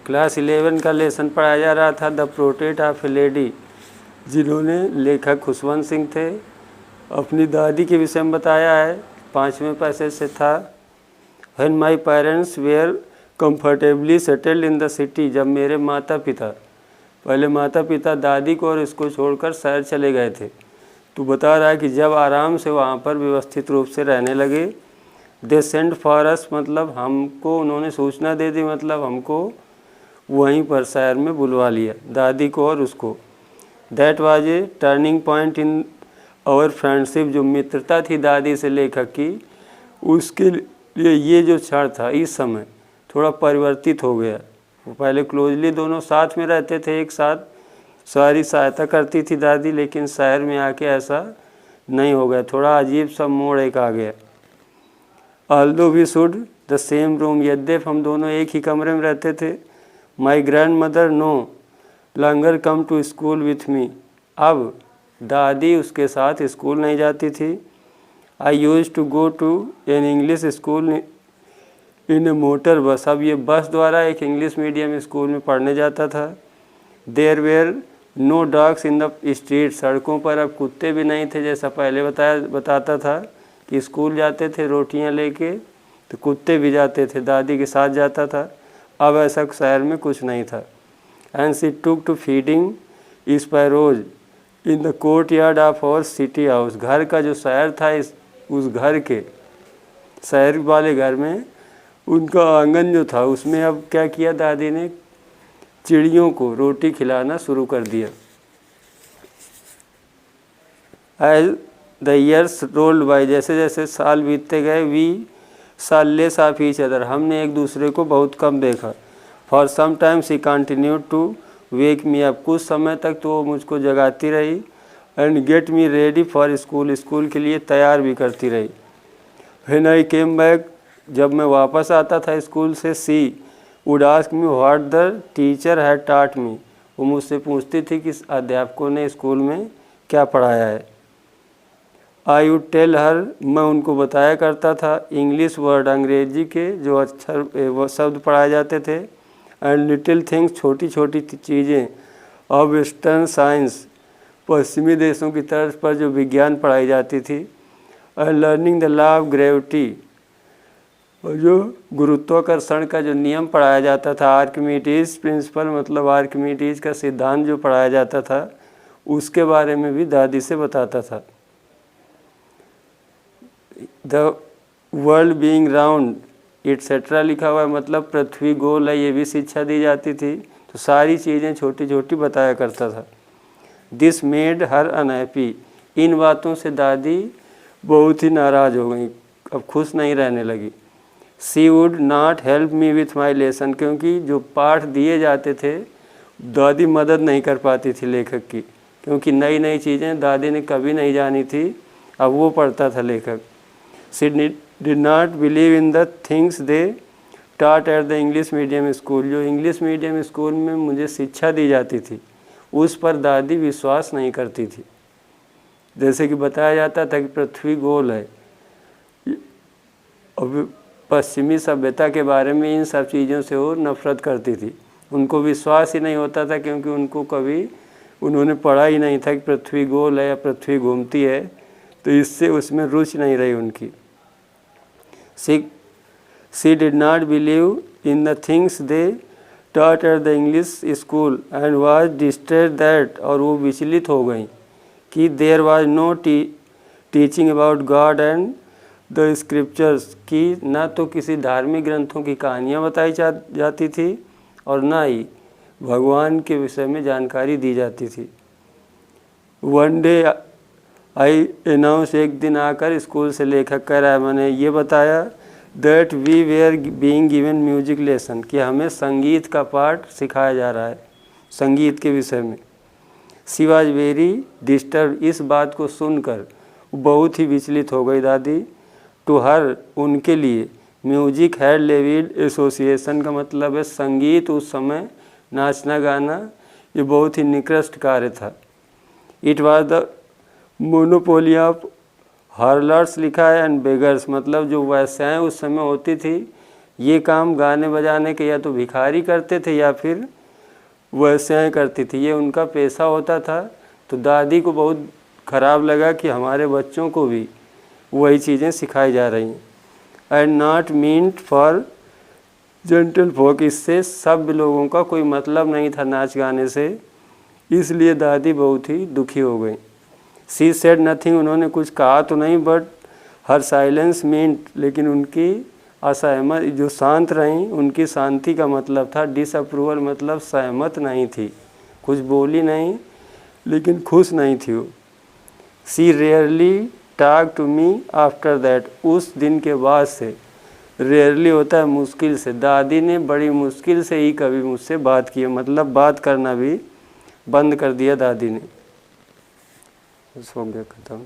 Class 11 का lesson पढ़ाया जा रहा था, the portrait of A lady, जिन्होंने लेखक खुशवंत सिंह थे। अपनी दादी के विषय में बताया है। 5वें पैसेज से था, when my parents were comfortably settled in the city, जब मेरे माता पिता, पहले माता पिता दादी को और इसको छोड़कर शहर चले गए थे, तो बता रहा है कि जब आराम से वहाँ पर व्यवस्थित रूप से रहने लगे। दे सेंड फॉर अस, मतलब हमको उन्होंने सूचना दे दी, मतलब हमको वहीं पर शहर में बुलवा लिया, दादी को और उसको। That was a turning point in our friendship, जो मित्रता थी दादी से लेखक की, उसके लिए ये जो क्षण था, इस समय थोड़ा परिवर्तित हो गया। वो पहले क्लोजली दोनों साथ में रहते थे, एक साथ सारी सहायता करती थी दादी, लेकिन शहर में आके ऐसा नहीं हो गया, थोड़ा अजीब सा मोड़ एक आ गया। Although we should the same room, यद्यप हम दोनों एक ही कमरे में रहते थे। My grandmother no longer come to school with me, अब दादी उसके साथ स्कूल नहीं जाती थी। I use to go to an English school in a motor bus, अब ये बस द्वारा एक इंग्लिश मीडियम स्कूल में पढ़ने जाता था। There were no dogs in the street, सड़कों पर अब कुत्ते भी नहीं थे, जैसा पहले बताता था कि स्कूल जाते थे रोटियां लेके तो कुत्ते भी जाते थे, दादी के साथ जाता था। अब ऐसा शहर में कुछ नहीं था। And she took to feeding sparrows in the courtyard of our city house, घर का जो शहर था, उस घर के शहर वाले घर में उनका आंगन जो था, उसमें अब क्या किया दादी ने, चिड़ियों को रोटी खिलाना शुरू कर दिया। As the years rolled by, जैसे जैसे साल बीतते गए, वी साल लेस ऑफ ईच अदर, हमने एक दूसरे को बहुत कम देखा। For some time she continued to wake me, अब कुछ समय तक तो वो मुझको जगाती रही। And get me ready for school, school के लिए तैयार भी करती रही। व्हेन आई केम बैक, जब मैं वापस आता था स्कूल से, she would ask me what the teacher had taught me, वो मुझसे पूछती थी कि अध्यापकों ने स्कूल में क्या पढ़ाया है। आई वुड टेल हर, मैं उनको बताया करता था इंग्लिश वर्ड, अंग्रेजी के जो अक्षर शब्द पढ़ाए जाते थे। एंड लिटिल थिंग्स, छोटी छोटी चीज़ें, ऑफ वेस्टर्न साइंस, पश्चिमी देशों की तर्ज पर जो विज्ञान पढ़ाई जाती थी। And learning the law of gravity, और जो गुरुत्वाकर्षण का जो नियम पढ़ाया जाता था, आर्किमिडीज प्रिंसिपल, मतलब आर्किमिडीज का सिद्धांत जो पढ़ाया जाता था, उसके बारे में भी दादी से बताता था। The world being round etcetera लिखा हुआ है, मतलब पृथ्वी गोल है, ये भी शिक्षा दी जाती थी। तो सारी चीज़ें छोटी छोटी बताया करता था। दिस मेड हर अनहैप्पी, इन बातों से दादी बहुत ही नाराज़ हो गई, अब खुश नहीं रहने लगी। She would not help me with my lesson, क्योंकि जो पाठ दिए जाते थे दादी मदद नहीं कर पाती थी लेखक की, क्योंकि नई नई चीज़ें दादी ने कभी नहीं जानी थी, अब वो पढ़ता था लेखक। She did not believe in the things they taught at the English medium school, जो इंग्लिश मीडियम स्कूल में मुझे शिक्षा दी जाती थी उस पर दादी विश्वास नहीं करती थी। जैसे कि बताया जाता था कि पृथ्वी गोल है, अब पश्चिमी सभ्यता के बारे में इन सब चीज़ों से वो नफरत करती थी, उनको विश्वास ही नहीं होता था, क्योंकि उनको कभी उन्होंने पढ़ा ही नहीं था कि पृथ्वी गोल है या पृथ्वी घूमती है, तो इससे उसमें रुचि नहीं रही उनकी। She did not believe in the things they taught at the English school and was distressed that, और वो विचलित हो गई कि there was no teaching about God and the scriptures, की ना तो किसी धार्मिक ग्रंथों की कहानियाँ बताई जाती थी और ना ही भगवान के विषय में जानकारी दी जाती थी। वन डे आई अनाउंस, एक दिन आकर स्कूल से लेखक कह रहा है, मैंने ये बताया that we were being given music lesson, कि हमें संगीत का पाठ सिखाया जा रहा है, संगीत के विषय में। शी वॉज वेरी डिस्टर्ब, इस बात को सुनकर बहुत ही विचलित हो गई दादी। टू हर, उनके लिए म्यूजिक हैड लेविड एसोसिएशन का मतलब है संगीत, उस समय नाचना गाना ये बहुत ही निकृष्ट कार्य था। It was the monopoly of harlots लिखा है एंड बेगर्स, मतलब जो वैश्याएँ उस समय होती थी ये काम गाने बजाने के या तो भिखारी करते थे या फिर वैश्याएँ करती थी, ये उनका पेशा होता था। तो दादी को बहुत ख़राब लगा कि हमारे बच्चों को भी वही चीज़ें सिखाई जा रही हैं। And not meant for gentle folk, इससे सभ्य लोगों का कोई मतलब नहीं था नाच गाने से, इसलिए दादी बहुत ही दुखी हो गई। सी सेड नथिंग, उन्होंने कुछ कहा तो नहीं, बट हर साइलेंस मीन्ट, लेकिन उनकी असहमत, जो शांत रहीं उनकी शांति का मतलब था डिसअप्रूवल, मतलब सहमत नहीं थी, कुछ बोली नहीं लेकिन खुश नहीं थी वो। She rarely talk to me after that, उस दिन के बाद से, रेयरली होता है मुश्किल से, दादी ने बड़ी मुश्किल से ही कभी मुझसे बात की, मतलब बात करना भी बंद कर दिया दादी ने। हो गया ख़त्म।